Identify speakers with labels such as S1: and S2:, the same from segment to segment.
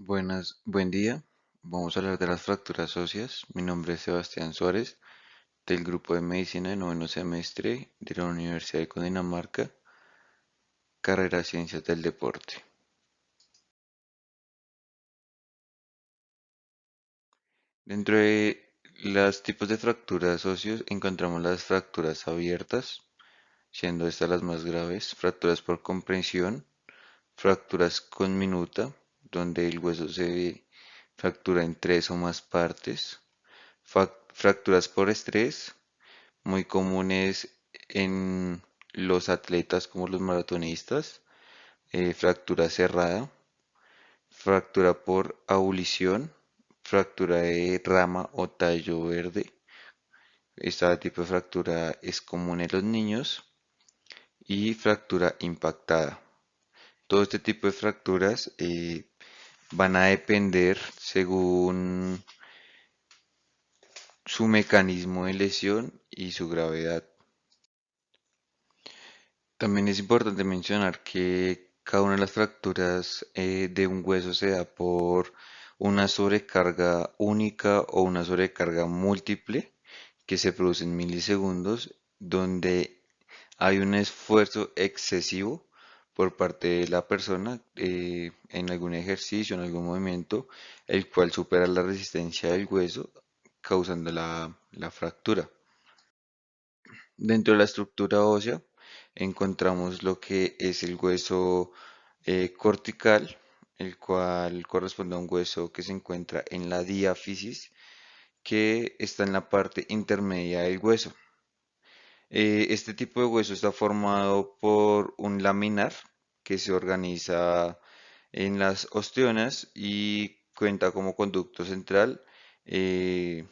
S1: Buen día. Vamos a hablar de las fracturas óseas. Mi nombre es Sebastián Suárez, del grupo de medicina de noveno semestre de la Universidad de Cundinamarca, carrera Ciencias del Deporte. Dentro de los tipos de fracturas óseas encontramos las fracturas abiertas, siendo estas las más graves, fracturas por compresión, fracturas con minuta, donde el hueso se fractura en tres o más partes, fracturas por estrés, muy comunes en los atletas como los maratonistas, fractura cerrada, fractura por abulición, fractura de rama o tallo verde. Este tipo de fractura es común en los niños y fractura impactada. Todo este tipo de fracturas van a depender según su mecanismo de lesión y su gravedad. También es importante mencionar que cada una de las fracturas de un hueso se da por una sobrecarga única o una sobrecarga múltiple que se produce en milisegundos, donde hay un esfuerzo excesivo por parte de la persona en algún ejercicio, en algún movimiento, el cual supera la resistencia del hueso, causando la fractura. Dentro de la estructura ósea encontramos lo que es el hueso cortical, el cual corresponde a un hueso que se encuentra en la diáfisis, que está en la parte intermedia del hueso. Este tipo de hueso está formado por un laminar que se organiza en las osteonas y cuenta como conducto central, eh,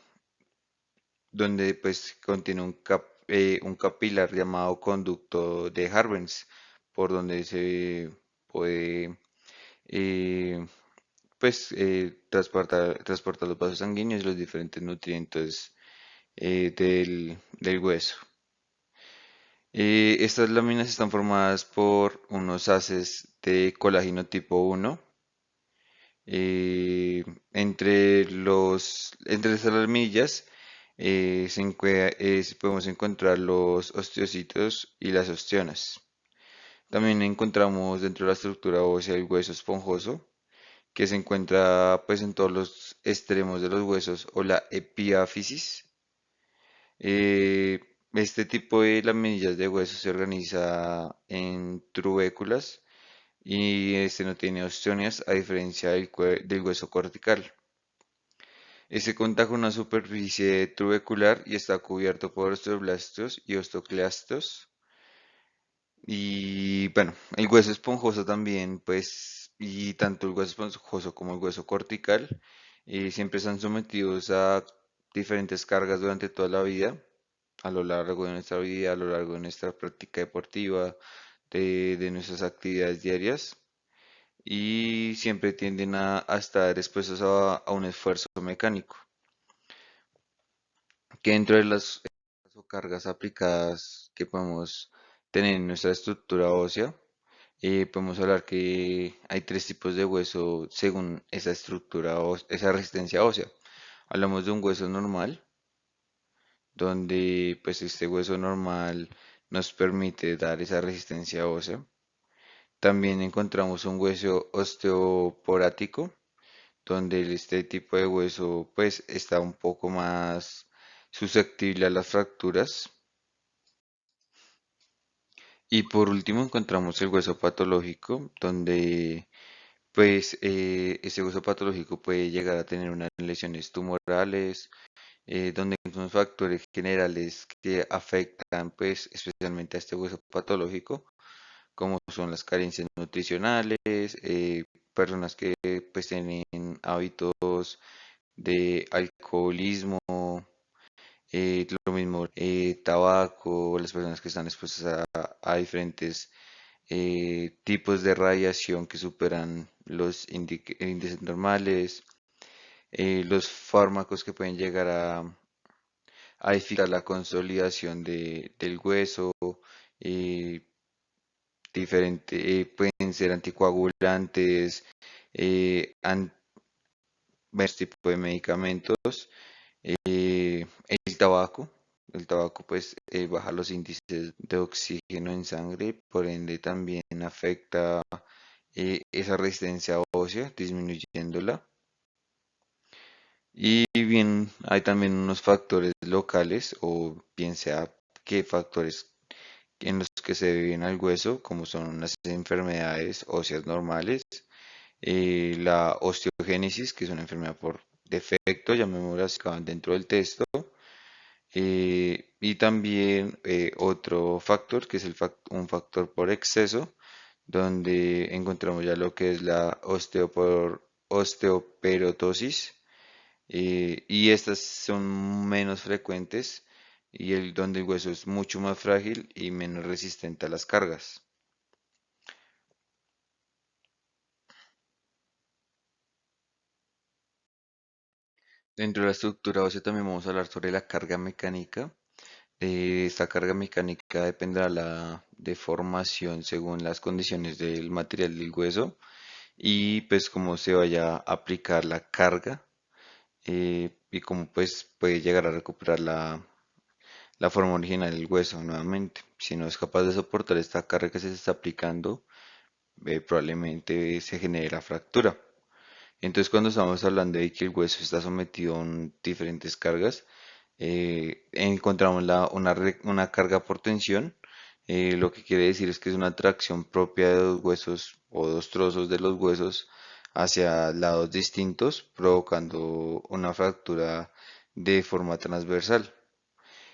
S1: donde pues contiene un capilar llamado conducto de Harvens, por donde se puede eh, transportar los vasos sanguíneos y los diferentes nutrientes del hueso. Estas láminas están formadas por unos haces de colágeno tipo 1. Entre estas laminillas podemos encontrar los osteocitos y las osteonas. También encontramos dentro de la estructura ósea el hueso esponjoso, que se encuentra pues en todos los extremos de los huesos o la epífisis. Eh, este tipo de laminillas de hueso se organiza en trubéculas y este no tiene osteonías a diferencia del hueso cortical. Este cuenta con una superficie tubecular y está cubierto por osteoblastos y osteoclastos. Y bueno, el hueso esponjoso también, pues, y tanto el hueso esponjoso como el hueso cortical, siempre están sometidos a diferentes cargas durante toda la vida, a lo largo de nuestra vida, a lo largo de nuestra práctica deportiva, de nuestras actividades diarias, y siempre tienden a estar expuestos a un esfuerzo mecánico, que dentro de las o cargas aplicadas que podemos tener en nuestra estructura ósea, podemos hablar que hay tres tipos de hueso según esa esa resistencia ósea. Hablamos de un hueso normal, donde pues este hueso normal nos permite dar esa resistencia ósea. También encontramos un hueso osteoporático, donde este tipo de hueso pues está un poco más susceptible a las fracturas. Y por último encontramos el hueso patológico, donde pues ese hueso patológico puede llegar a tener unas lesiones tumorales, donde son factores generales que afectan pues especialmente a este hueso patológico, como son las carencias nutricionales, personas que pues tienen hábitos de alcoholismo, lo mismo tabaco, las personas que están expuestas a diferentes tipos de radiación que superan los índices normales, los fármacos que pueden llegar a dificultar la consolidación del hueso, eh, pueden ser anticoagulantes, varios tipos de medicamentos. El tabaco, el tabaco pues baja los índices de oxígeno en sangre, por ende también afecta esa resistencia ósea, disminuyéndola. Y bien, hay también unos factores locales, o bien sea que factores en los que se deben al hueso, como son las enfermedades óseas normales, la osteogénesis, que es una enfermedad por defecto, llamémoslas que van dentro del texto, y también otro factor, que es un factor por exceso, donde encontramos ya lo que es la osteoperotosis, y estas son menos frecuentes y donde el hueso es mucho más frágil y menos resistente a las cargas. Dentro de la estructura ósea también vamos a hablar sobre la carga mecánica. Esta carga mecánica dependerá de la deformación según las condiciones del material del hueso y pues cómo se vaya a aplicar la carga, y cómo pues puede llegar a recuperar la forma original del hueso nuevamente. Si no es capaz de soportar esta carga que se está aplicando, probablemente se genere la fractura. Entonces, cuando estamos hablando de que el hueso está sometido a diferentes cargas, encontramos una carga por tensión. Lo que quiere decir es que es una tracción propia de dos huesos o dos trozos de los huesos hacia lados distintos, provocando una fractura de forma transversal.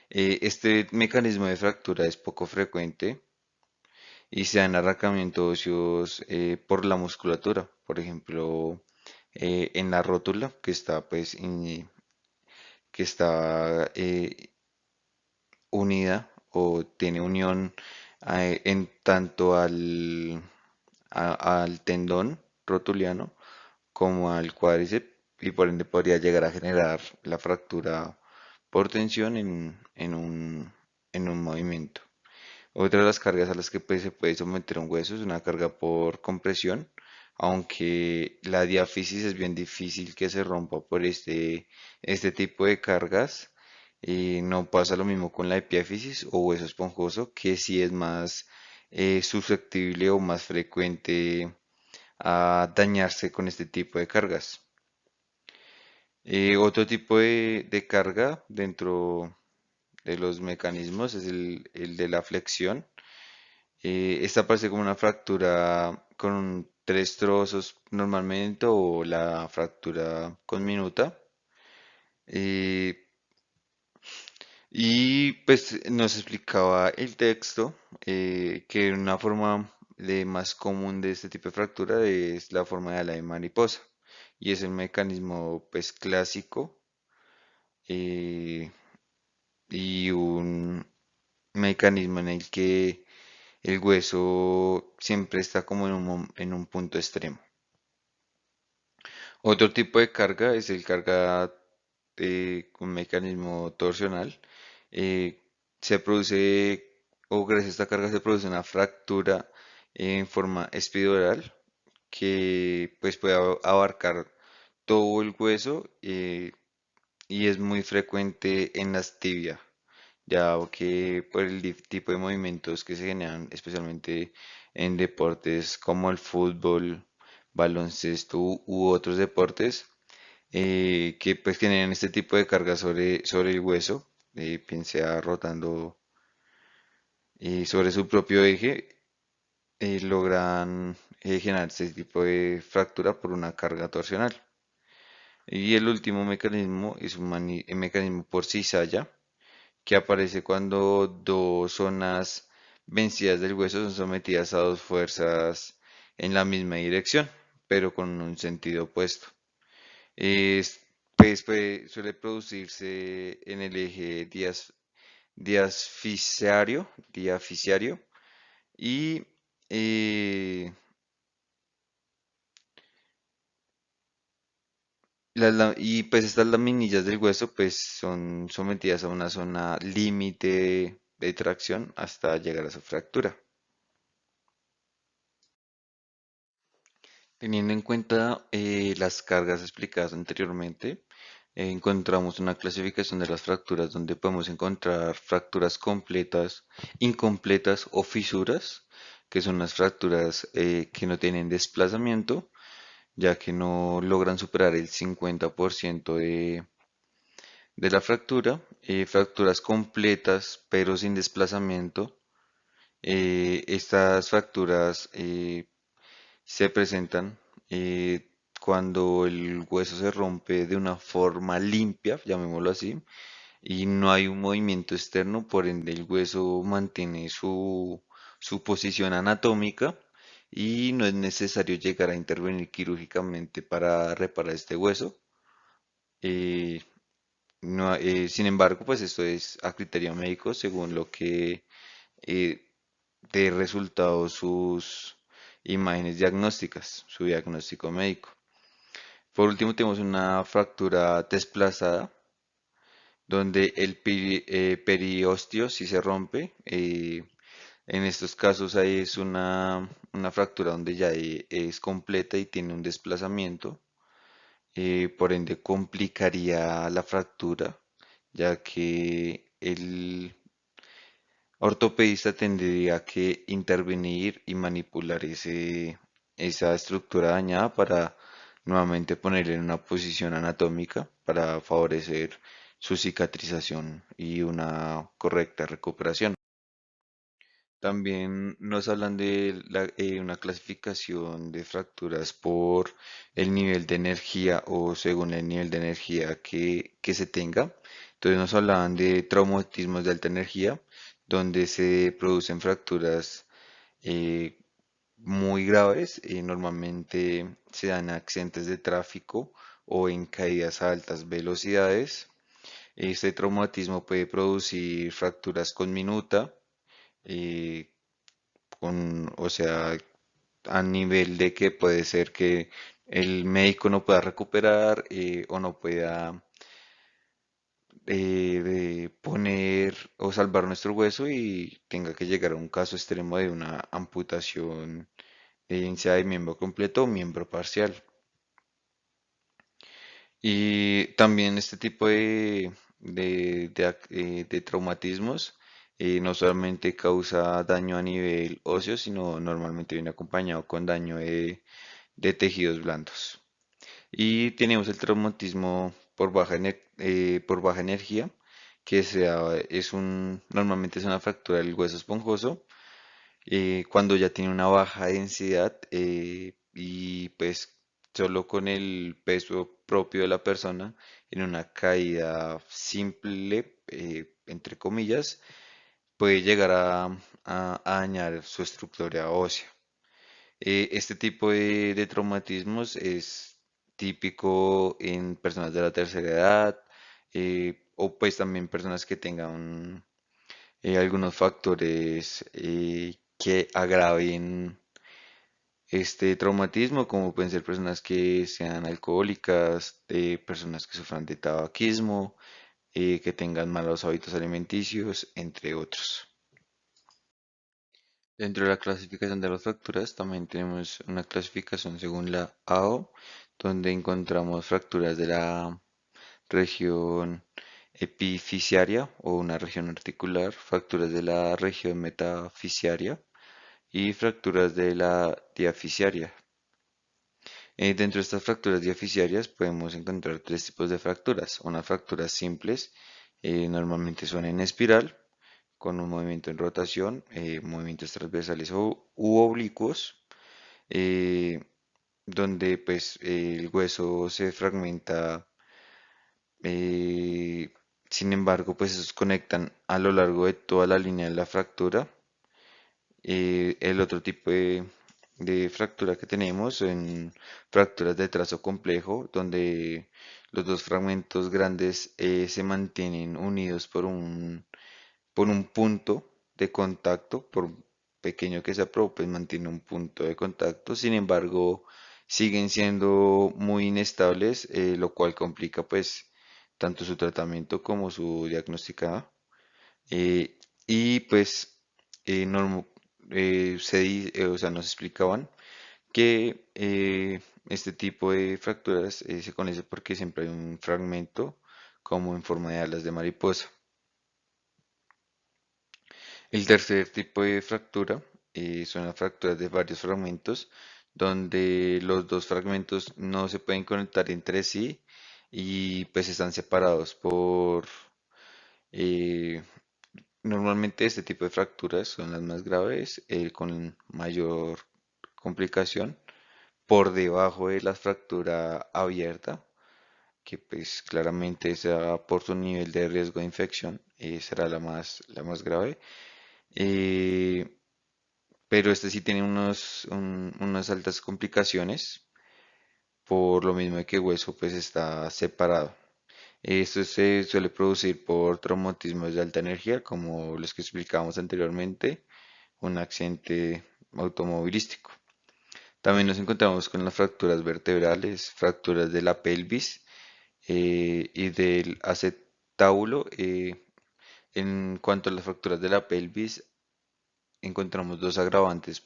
S1: Este mecanismo de fractura es poco frecuente y se da en arrancamientos óseos por la musculatura, por ejemplo, en la rótula que está unida o tiene unión en tanto al tendón rotuliano como al cuádriceps, y por ende podría llegar a generar la fractura por tensión en un movimiento. Otra de las cargas a las que pues, se puede someter un hueso es una carga por compresión, aunque la diáfisis es bien difícil que se rompa por este tipo de cargas. No pasa lo mismo con la epiáfisis o hueso esponjoso, que sí es más susceptible o más frecuente a dañarse con este tipo de cargas. Otro tipo de carga dentro de los mecanismos es el de la flexión. Esta parece como una fractura con tres trozos normalmente, o la fractura con minuta. Eh, y pues nos explicaba el texto que una forma más común de este tipo de fractura es la forma de ala de mariposa. Y es el mecanismo pues clásico, eh, y un mecanismo en el que el hueso siempre está como en un punto extremo. Otro tipo de carga es el carga con mecanismo torsional. Eh, Se produce, o gracias a esta carga se produce una fractura en forma espidural que pues puede abarcar todo el hueso, y es muy frecuente en las tibias, ya que por el tipo de movimientos que se generan, especialmente en deportes como el fútbol, baloncesto u otros deportes, que pues generan este tipo de carga sobre el hueso, bien sea rotando sobre su propio eje, logran generar este tipo de fractura por una carga torsional. Y el último mecanismo es un mecanismo por cizalla, que aparece cuando dos zonas vencidas del hueso son sometidas a dos fuerzas en la misma dirección, pero con un sentido opuesto. Es- suele producirse en el eje diaficiario, y, eh, y pues estas laminillas del hueso pues son sometidas a una zona límite de tracción hasta llegar a su fractura. Teniendo en cuenta las cargas explicadas anteriormente, encontramos una clasificación de las fracturas donde podemos encontrar fracturas completas, incompletas o fisuras, que son las fracturas que no tienen desplazamiento, ya que no logran superar el 50% de la fractura, fracturas completas pero sin desplazamiento. Estas fracturas se presentan cuando el hueso se rompe de una forma limpia, llamémoslo así, y no hay un movimiento externo, por ende el hueso mantiene su posición anatómica y no es necesario llegar a intervenir quirúrgicamente para reparar este hueso. Eh, Sin embargo, pues esto es a criterio médico según lo que eh, dé resultado sus imágenes diagnósticas, su diagnóstico médico. Por último, tenemos una fractura desplazada, donde el periostio sí se rompe. En estos casos ahí es una fractura donde ya es completa y tiene un desplazamiento. Por ende, complicaría la fractura, ya que el ortopedista tendría que intervenir y manipular esa estructura dañada para nuevamente ponerla en una posición anatómica para favorecer su cicatrización y una correcta recuperación. También nos hablan de una clasificación de fracturas por el nivel de energía o según el nivel de energía que se tenga. Entonces nos hablaban de traumatismos de alta energía, donde se producen fracturas eh, muy graves. Normalmente se dan en accidentes de tráfico o en caídas a altas velocidades. Este traumatismo puede producir fracturas con minuta. eh, o sea, a nivel de que puede ser que el médico no pueda recuperar o no pueda poner o salvar nuestro hueso y tenga que llegar a un caso extremo de una amputación, bien sea de miembro completo o miembro parcial. Y también este tipo de traumatismos no solamente causa daño a nivel óseo, sino normalmente viene acompañado con daño de tejidos blandos. Y tenemos el traumatismo por baja energía, normalmente es una fractura del hueso esponjoso, cuando ya tiene una baja densidad y pues solo con el peso propio de la persona en una caída simple, entre comillas, puede llegar a dañar su estructura ósea. Este tipo de traumatismos es típico en personas de la tercera edad o pues también personas que tengan algunos factores que agraven este traumatismo, como pueden ser personas que sean alcohólicas, personas que sufran de tabaquismo, que tengan malos hábitos alimenticios, entre otros. Dentro de la clasificación de las fracturas también tenemos una clasificación según la AO, donde encontramos fracturas de la región epifisiaria o una región articular, fracturas de la región metafisiaria y fracturas de la diafisiaria. Dentro de estas fracturas diafisiarias podemos encontrar tres tipos de fracturas. Unas fracturas simples, normalmente son en espiral, con un movimiento en rotación, movimientos transversales u oblicuos, eh, donde pues el hueso se fragmenta, eh, sin embargo pues esos conectan a lo largo de toda la línea de la fractura. El otro tipo de fractura que tenemos en fracturas de trazo complejo, donde los dos fragmentos grandes se mantienen unidos por un punto de contacto, por pequeño que sea, pero pues mantiene un punto de contacto. Sin embargo, siguen siendo muy inestables, lo cual complica pues tanto su tratamiento como su diagnosticado. Y pues eh, norm- o sea, nos explicaban que este tipo de fracturas se conoce porque siempre hay un fragmento como en forma de alas de mariposa. El tercer tipo de fractura son las fracturas de varios fragmentos, donde los dos fragmentos no se pueden conectar entre sí y pues están separados por... eh, normalmente este tipo de fracturas son las más graves, con mayor complicación por debajo de la fractura abierta, que pues claramente será por su nivel de riesgo de infección, será la más grave. Eh, pero este sí tiene unas altas complicaciones, por lo mismo de que el hueso pues está separado. Esto se suele producir por traumatismos de alta energía, como los que explicábamos anteriormente, un accidente automovilístico. También nos encontramos con las fracturas vertebrales, fracturas de la pelvis y del acetábulo. En cuanto a las fracturas de la pelvis, encontramos dos agravantes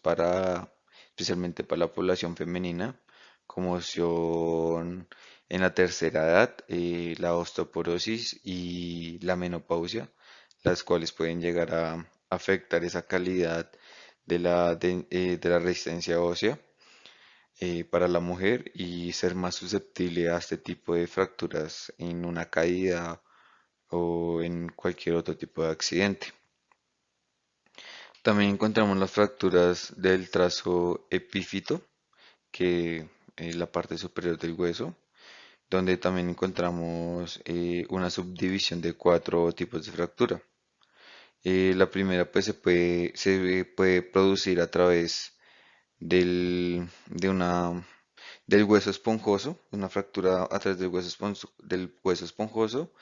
S1: especialmente para la población femenina, como son en la tercera edad, la osteoporosis y la menopausia, las cuales pueden llegar a afectar esa calidad de la resistencia ósea para la mujer y ser más susceptible a este tipo de fracturas en una caída o en cualquier otro tipo de accidente. También encontramos las fracturas del trazo epífito, que es la parte superior del hueso, donde también encontramos una subdivisión de cuatro tipos de fractura. La primera pues se puede producir a través de del hueso esponjoso, una fractura a través del hueso esponjoso,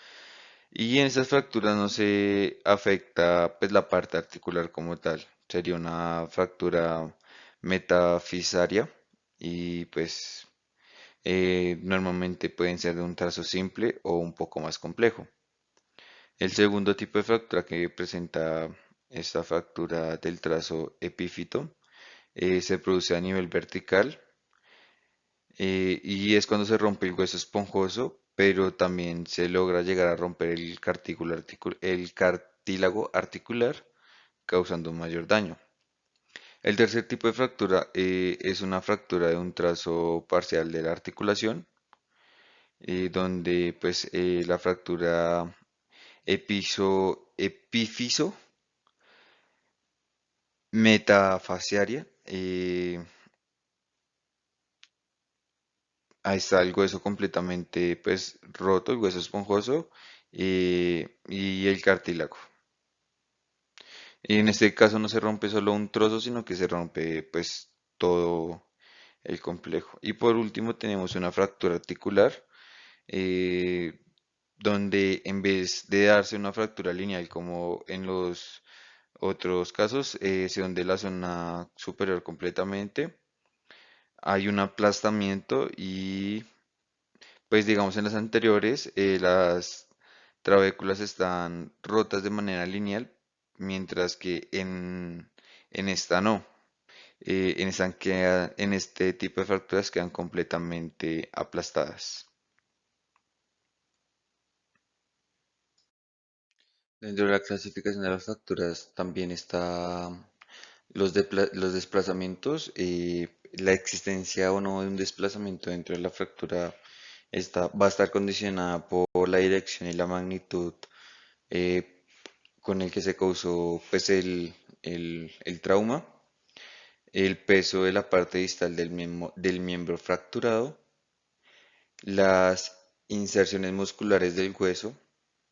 S1: y en esas fracturas no se afecta pues la parte articular como tal. Sería una fractura metafisaria y pues normalmente pueden ser de un trazo simple o un poco más complejo. El segundo tipo de fractura que presenta esta fractura del trazo epífito se produce a nivel vertical y es cuando se rompe el hueso esponjoso, pero también se logra llegar a romper el cartílago articular, causando un mayor daño. El tercer tipo de fractura es una fractura de un trazo parcial de la articulación, donde pues la fractura epífiso metafasiaria. Ahí está el hueso completamente pues roto, el hueso esponjoso y el cartílago. Y en este caso no se rompe solo un trozo, sino que se rompe pues todo el complejo. Y por último tenemos una fractura articular, eh, donde en vez de darse una fractura lineal como en los otros casos, se hunde la zona superior completamente. Hay un aplastamiento y pues digamos en las anteriores las trabéculas están rotas de manera lineal, mientras que en esta no. En este tipo de fracturas quedan completamente aplastadas. Dentro de la clasificación de las fracturas también está los desplazamientos. La existencia o no de un desplazamiento dentro de la fractura va a estar condicionada por la dirección y la magnitud eh, con el que se causó pues, el trauma, el peso de la parte distal del miembro fracturado, las inserciones musculares del hueso,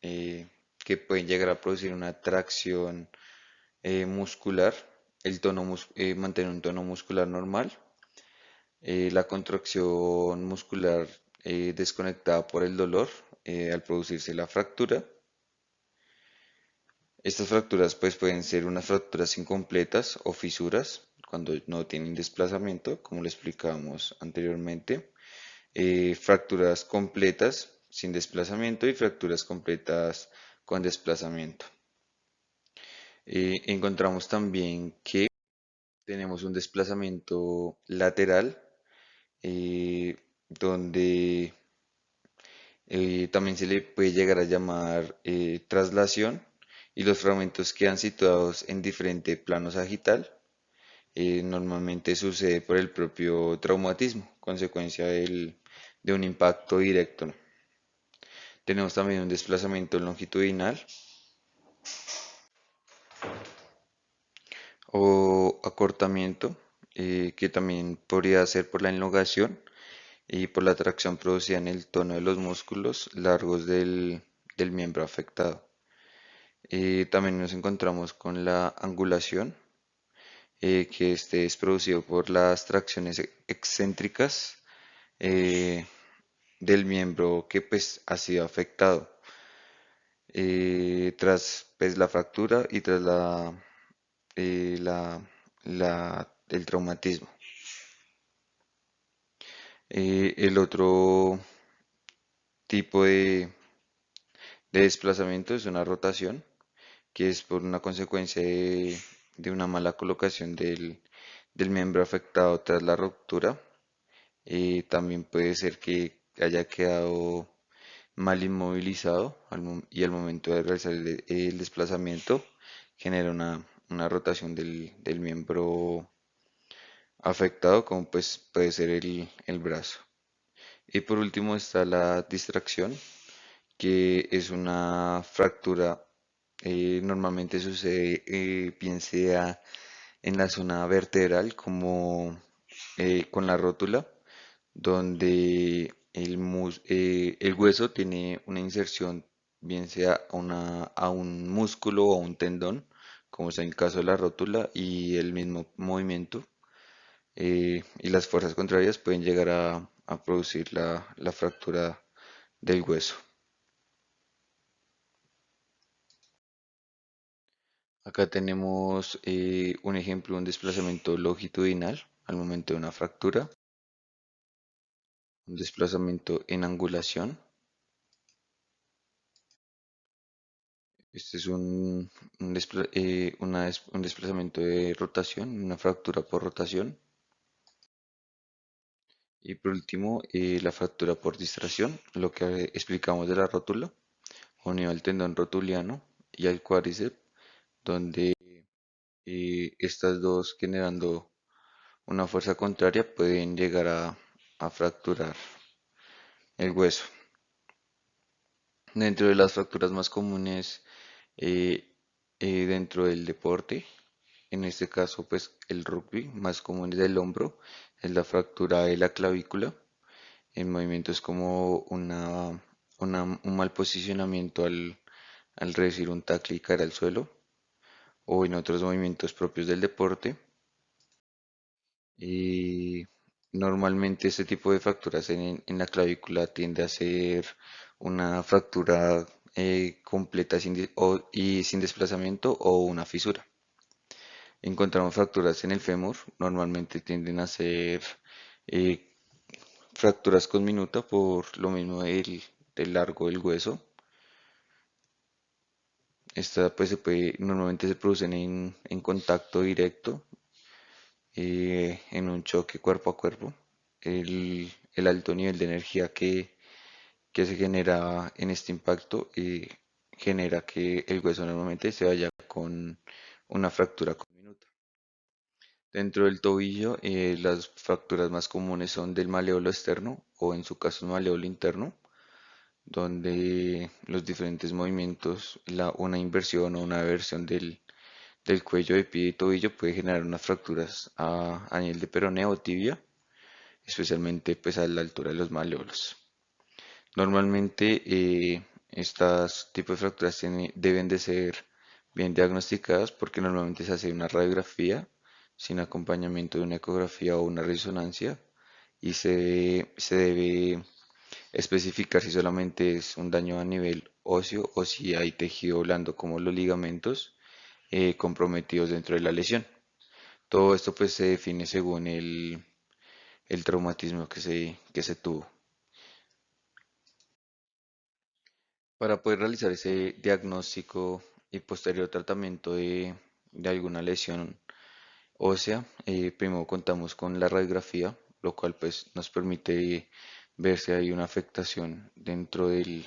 S1: eh, que pueden llegar a producir una tracción muscular, mantener un tono muscular normal, la contracción muscular desconectada por el dolor al producirse la fractura. Estas fracturas pues pueden ser unas fracturas incompletas o fisuras cuando no tienen desplazamiento, como lo explicábamos anteriormente. Fracturas completas sin desplazamiento y fracturas completas con desplazamiento. Encontramos también que tenemos un desplazamiento lateral, donde también se le puede llegar a llamar traslación, y los fragmentos quedan situados en diferente plano sagital. Normalmente sucede por el propio traumatismo, consecuencia de un impacto directo. Tenemos también un desplazamiento longitudinal o acortamiento, que también podría ser por la elongación y por la tracción producida en el tono de los músculos largos del miembro afectado. También nos encontramos con la angulación, que este es producido por las tracciones excéntricas eh, del miembro que pues ha sido afectado tras pues, la fractura y tras eh, la, el traumatismo. El otro tipo de desplazamiento es una rotación, que es por una consecuencia de una mala colocación del miembro afectado tras la ruptura. También puede ser que haya quedado mal inmovilizado y al momento de realizar el desplazamiento genera una rotación del miembro afectado, como pues puede ser el brazo. Y por último está la distracción, que es una fractura. Normalmente sucede bien sea en la zona vertebral como con la rótula, donde el hueso tiene una inserción, bien sea a un músculo o a un tendón, como es en el caso de la rótula, y el mismo movimiento y las fuerzas contrarias pueden llegar a producir la fractura del hueso. Acá tenemos un ejemplo, un desplazamiento longitudinal al momento de una fractura, un desplazamiento en angulación. Este es un desplazamiento de rotación, una fractura por rotación. Y por último, la fractura por distracción, lo que explicamos de la rótula, unido al tendón rotuliano y al cuádriceps, donde estas dos generando una fuerza contraria pueden llegar a fracturar el hueso. Dentro de las fracturas más comunes eh, dentro del deporte, en este caso pues el rugby, más común es del hombro, es la fractura de la clavícula, en movimientos como un mal posicionamiento al recibir un tackle y caer al suelo, o en otros movimientos propios del deporte. Y normalmente este tipo de fracturas en la clavícula tiende a ser una fractura completa y sin desplazamiento o una fisura. Encontramos fracturas en el fémur, normalmente tienden a ser eh, fracturas con minuta por lo mismo del largo del hueso. Esta pues normalmente se producen en contacto directo, en un choque cuerpo a cuerpo. El alto nivel de energía que se genera en este impacto genera que el hueso normalmente se vaya con una fractura con minuta. Dentro del tobillo, las fracturas más comunes son del maléolo externo o en su caso maléolo interno, donde los diferentes movimientos, una inversión o una eversión del cuello de pie y tobillo puede generar unas fracturas a nivel de peroneo o tibia, especialmente pues a la altura de los maleolos. Normalmente estas tipos de fracturas deben de ser bien diagnosticadas porque normalmente se hace una radiografía sin acompañamiento de una ecografía o una resonancia y se debe especificar si solamente es un daño a nivel óseo o si hay tejido blando como los ligamentos comprometidos dentro de la lesión. Todo esto pues se define según el traumatismo que se tuvo. Para poder realizar ese diagnóstico y posterior tratamiento de alguna lesión ósea. Primero contamos con la radiografía, lo cual pues nos permite ver si hay una afectación dentro del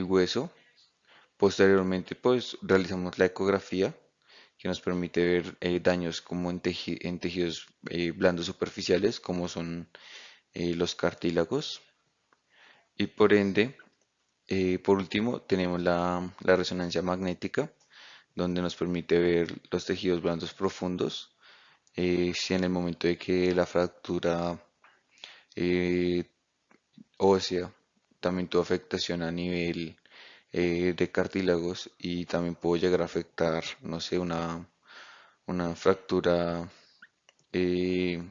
S1: hueso. Posteriormente pues realizamos la ecografía que nos permite ver daños como en tejidos blandos superficiales como son los cartílagos y por ende, por último, tenemos la resonancia magnética, donde nos permite ver los tejidos blandos profundos. Si en el momento de que la fractura eh, ósea también tuvo afectación a nivel de cartílagos y también pudo llegar a afectar, no sé, una fractura eh,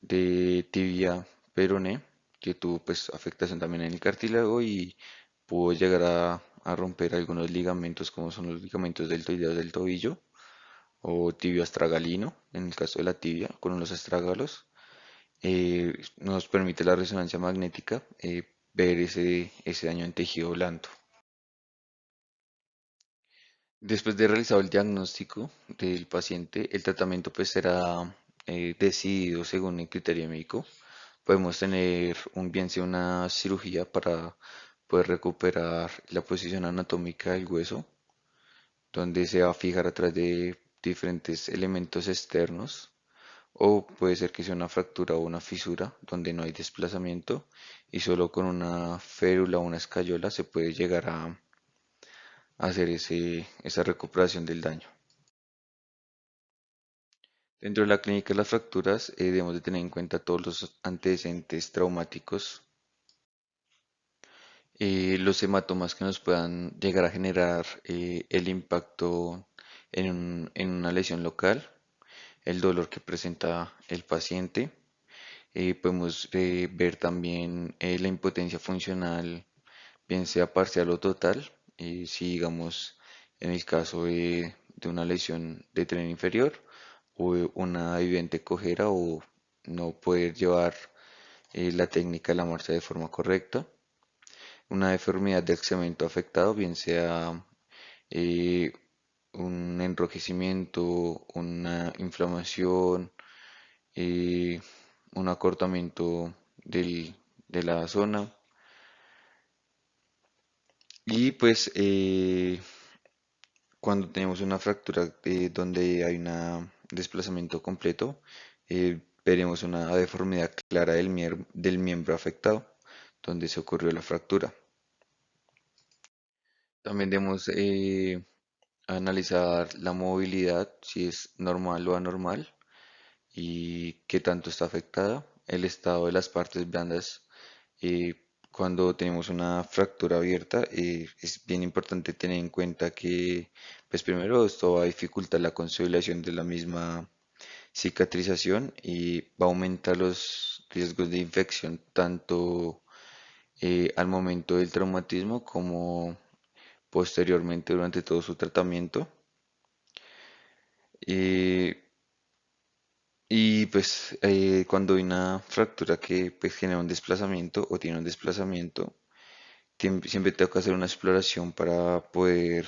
S1: de tibia peroné, que tuvo pues afectación también en el cartílago y pudo llegar a romper algunos ligamentos como son los ligamentos deltoideos del tobillo o tibio astragalino, en el caso de la tibia, con los astrágalos. Nos permite la resonancia magnética ver ese daño en tejido blando. Después de realizado el diagnóstico del paciente, el tratamiento pues será decidido según el criterio médico. Podemos tener bien sea una cirugía para poder recuperar la posición anatómica del hueso, donde se va a fijar a través de diferentes elementos externos, o puede ser que sea una fractura o una fisura donde no hay desplazamiento y solo con una férula o una escayola se puede llegar a hacer esa recuperación del daño. Dentro de la clínica de las fracturas debemos de tener en cuenta todos los antecedentes traumáticos, los hematomas que nos puedan llegar a generar el impacto en una lesión local, el dolor que presenta el paciente. Podemos ver también la impotencia funcional, bien sea parcial o total, si digamos en el caso de una lesión de tren inferior o una evidente cojera o no poder llevar la técnica de la marcha de forma correcta, una deformidad del cemento afectado, bien sea eh, un enrojecimiento, una inflamación, eh, un acortamiento de la zona. Y pues cuando tenemos una fractura donde hay un desplazamiento completo, veremos una deformidad clara del miembro afectado, donde se ocurrió la fractura. También debemos analizar la movilidad, si es normal o anormal, y qué tanto está afectada, el estado de las partes blandas. Cuando tenemos una fractura abierta, es bien importante tener en cuenta que, pues primero, esto va a dificultar la consolidación de la misma cicatrización y va a aumentar los riesgos de infección tanto al momento del traumatismo como posteriormente durante todo su tratamiento. Eh, Y pues cuando hay una fractura que pues genera un desplazamiento o tiene un desplazamiento, siempre tengo que hacer una exploración para poder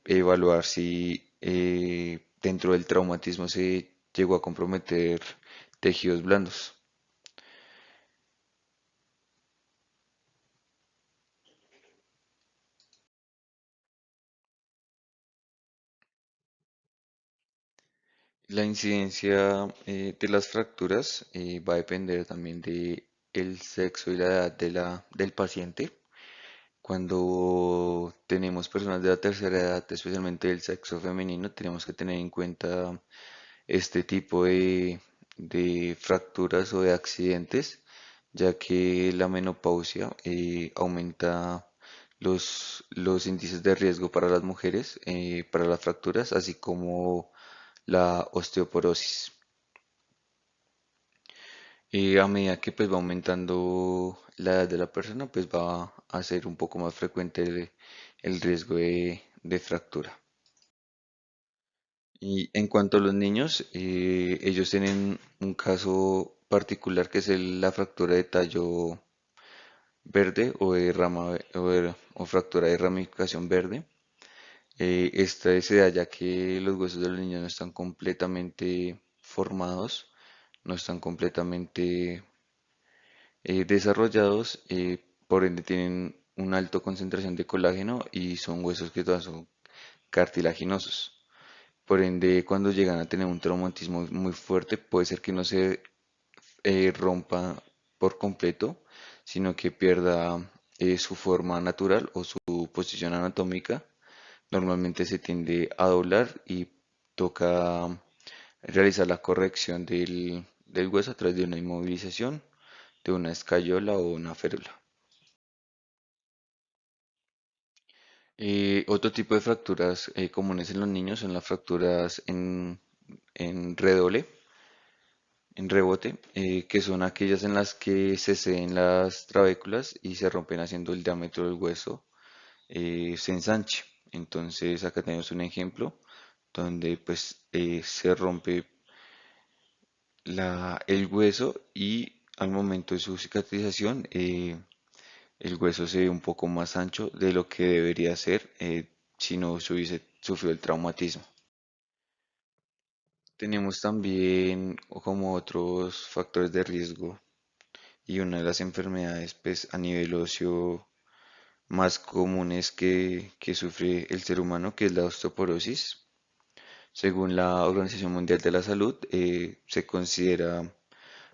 S1: evaluar si dentro del traumatismo se llegó a comprometer tejidos blandos. La incidencia de las fracturas va a depender también de el sexo y la edad del paciente. Cuando tenemos personas de la tercera edad, especialmente del sexo femenino, tenemos que tener en cuenta este tipo de fracturas o de accidentes, ya que la menopausia aumenta los índices de riesgo para las mujeres, para las fracturas, así como la osteoporosis. Y a medida que pues va aumentando la edad de la persona, pues va a ser un poco más frecuente el riesgo de fractura. Y en cuanto a los niños, ellos tienen un caso particular que es la fractura de tallo verde o de rama o fractura de ramificación verde, Esta se da ya que los huesos de los niños no están completamente formados, no están completamente desarrollados, por ende tienen una alta concentración de colágeno y son huesos que todas son cartilaginosos. Por ende, cuando llegan a tener un traumatismo muy fuerte, puede ser que no se rompa por completo, sino que pierda su forma natural o su posición anatómica. Normalmente se tiende a doblar y toca realizar la corrección del hueso a través de una inmovilización, de una escayola o una férula. Otro tipo de fracturas comunes en los niños son las fracturas en redoble, en rebote, que son aquellas en las que se ceden las trabéculas y se rompen haciendo el diámetro del hueso se ensanche. Entonces acá tenemos un ejemplo donde pues se rompe el hueso y al momento de su cicatrización el hueso se ve un poco más ancho de lo que debería ser si no se hubiese sufrido el traumatismo. Tenemos también como otros factores de riesgo y una de las enfermedades pues, a nivel óseo más comunes que sufre el ser humano, que es la osteoporosis. Según la Organización Mundial de la Salud, se considera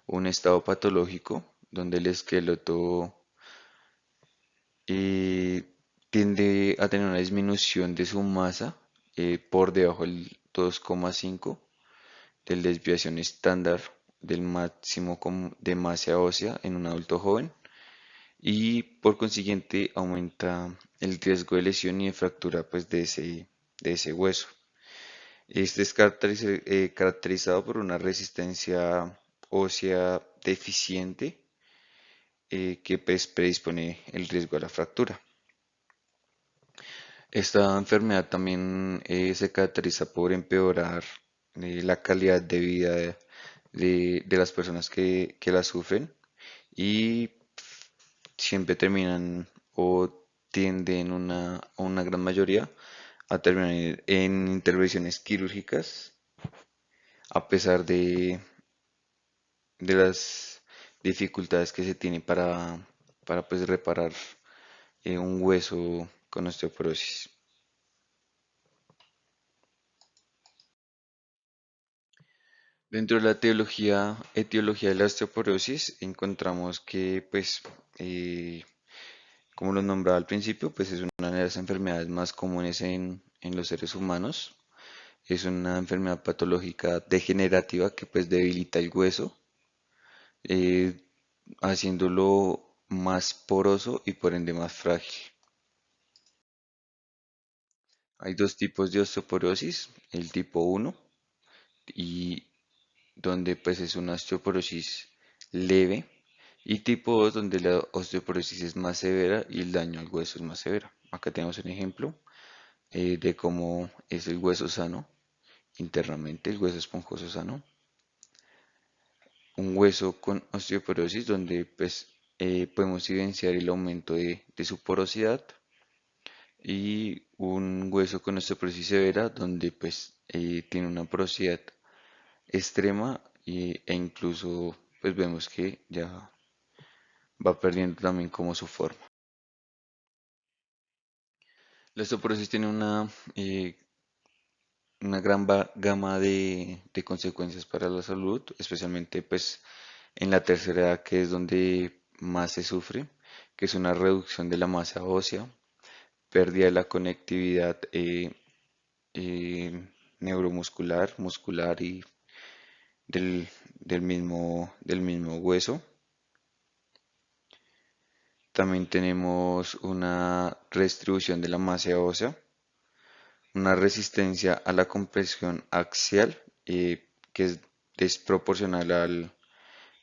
S1: un estado patológico donde el esqueleto eh, tiende a tener una disminución de su masa por debajo del 2,5 del desviación estándar del máximo de masa ósea en un adulto joven y por consiguiente aumenta el riesgo de lesión y de fractura pues, de ese hueso. Este es caracterizado por una resistencia ósea deficiente que pues, predispone el riesgo a la fractura. Esta enfermedad también se caracteriza por empeorar la calidad de vida de las personas que la sufren y siempre terminan o tienden una gran mayoría a terminar en intervenciones quirúrgicas a pesar de las dificultades que se tiene para pues, reparar un hueso con osteoporosis. Dentro de la etiología de la osteoporosis encontramos que, pues, como lo nombraba al principio, pues es una de las enfermedades más comunes en los seres humanos. Es una enfermedad patológica degenerativa que pues debilita el hueso, eh, haciéndolo más poroso y por ende más frágil. Hay dos tipos de osteoporosis, el tipo uno y donde pues es una osteoporosis leve y tipo 2 donde la osteoporosis es más severa y el daño al hueso es más severo. Acá tenemos un ejemplo de cómo es el hueso sano internamente, el hueso esponjoso sano. Un hueso con osteoporosis donde pues podemos evidenciar el aumento de su porosidad y un hueso con osteoporosis severa donde pues tiene una porosidad extrema e incluso pues vemos que ya va perdiendo también como su forma. La osteoporosis tiene una gran gama de consecuencias para la salud, especialmente pues en la tercera edad que es donde más se sufre, que es una reducción de la masa ósea, pérdida de la conectividad eh, neuromuscular, muscular y del, del mismo hueso. También tenemos una redistribución de la masa ósea, una resistencia a la compresión axial que es desproporcional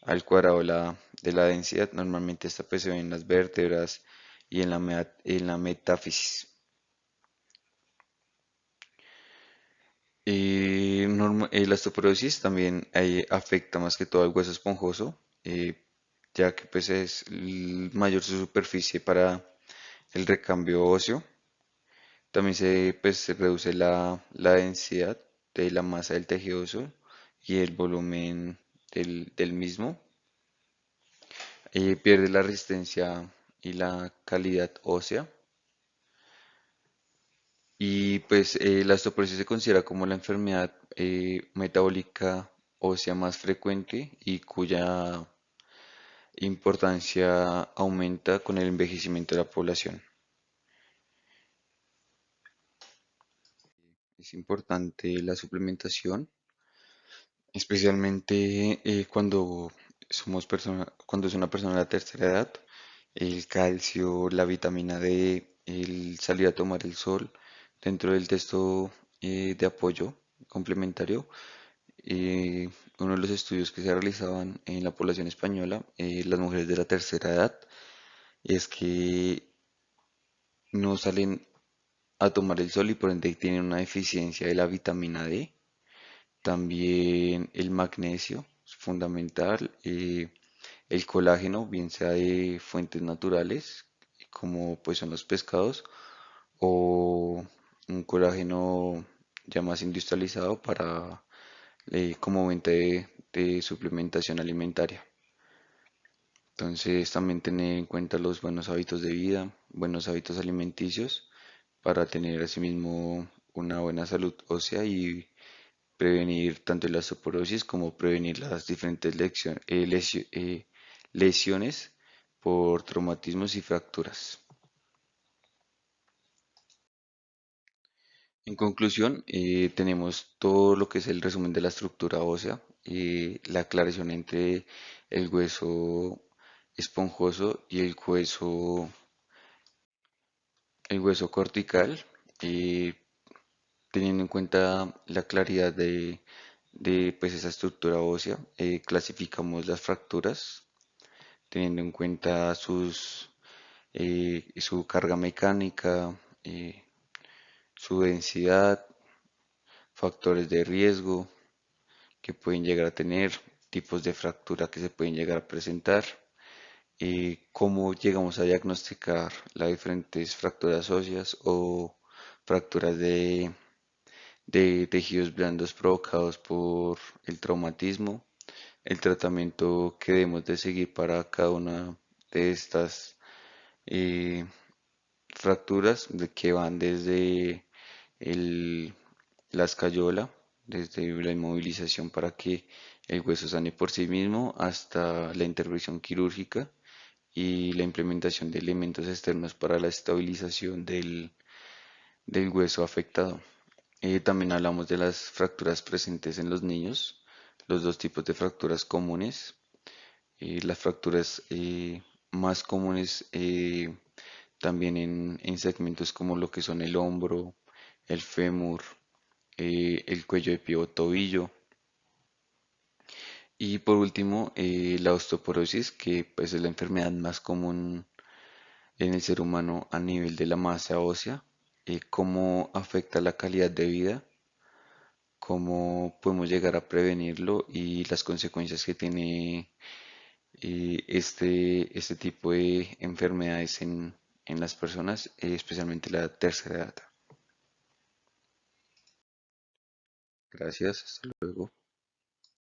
S1: al cuadrado de la densidad. Normalmente esta pues, se ve en las vértebras y en la metáfisis. La osteoporosis también afecta más que todo al hueso esponjoso, ya que pues, es mayor su superficie para el recambio óseo. También se reduce la densidad de la masa del tejido óseo y el volumen del mismo. Pierde la resistencia y la calidad ósea. Y pues la osteoporosis se considera como la enfermedad metabólica ósea más frecuente y cuya importancia aumenta con el envejecimiento de la población. Es importante la suplementación, especialmente cuando es una persona de la tercera edad. El calcio, la vitamina D, el salir a tomar el sol, dentro del texto de apoyo complementario. eh, Uno de los estudios que se realizaban en la población española, las mujeres de la tercera edad, es que no salen a tomar el sol y por ende tienen una deficiencia de la vitamina D. También el magnesio es fundamental. El colágeno, bien sea de fuentes naturales, como pues son los pescados, o un colágeno ya más industrializado para como venta de suplementación alimentaria. Entonces también tener en cuenta los buenos hábitos de vida, buenos hábitos alimenticios para tener asimismo una buena salud ósea y prevenir tanto la osteoporosis como prevenir las diferentes lesiones por traumatismos y fracturas. En conclusión, tenemos todo lo que es el resumen de la estructura ósea, la aclaración entre el hueso esponjoso y el hueso cortical, eh, teniendo en cuenta la claridad de, pues, esa estructura ósea. Clasificamos las fracturas teniendo en cuenta su carga mecánica, su densidad, factores de riesgo que pueden llegar a tener, tipos de fractura que se pueden llegar a presentar, cómo llegamos a diagnosticar las diferentes fracturas óseas o fracturas de tejidos blandos provocados por el traumatismo, el tratamiento que debemos de seguir para cada una de estas eh, fracturas que van desde el, la escayola, desde la inmovilización para que el hueso sane por sí mismo hasta la intervención quirúrgica y la implementación de elementos externos para la estabilización del hueso afectado. También hablamos de las fracturas presentes en los niños, los dos tipos de fracturas comunes. Las fracturas más comunes también en segmentos como lo que son el hombro, el fémur, el cuello de pie o tobillo. Y por último, la osteoporosis, que pues, es la enfermedad más común en el ser humano a nivel de la masa ósea. Cómo afecta la calidad de vida, cómo podemos llegar a prevenirlo y las consecuencias que tiene este tipo de enfermedades en las personas, especialmente la tercera edad. Gracias, hasta luego.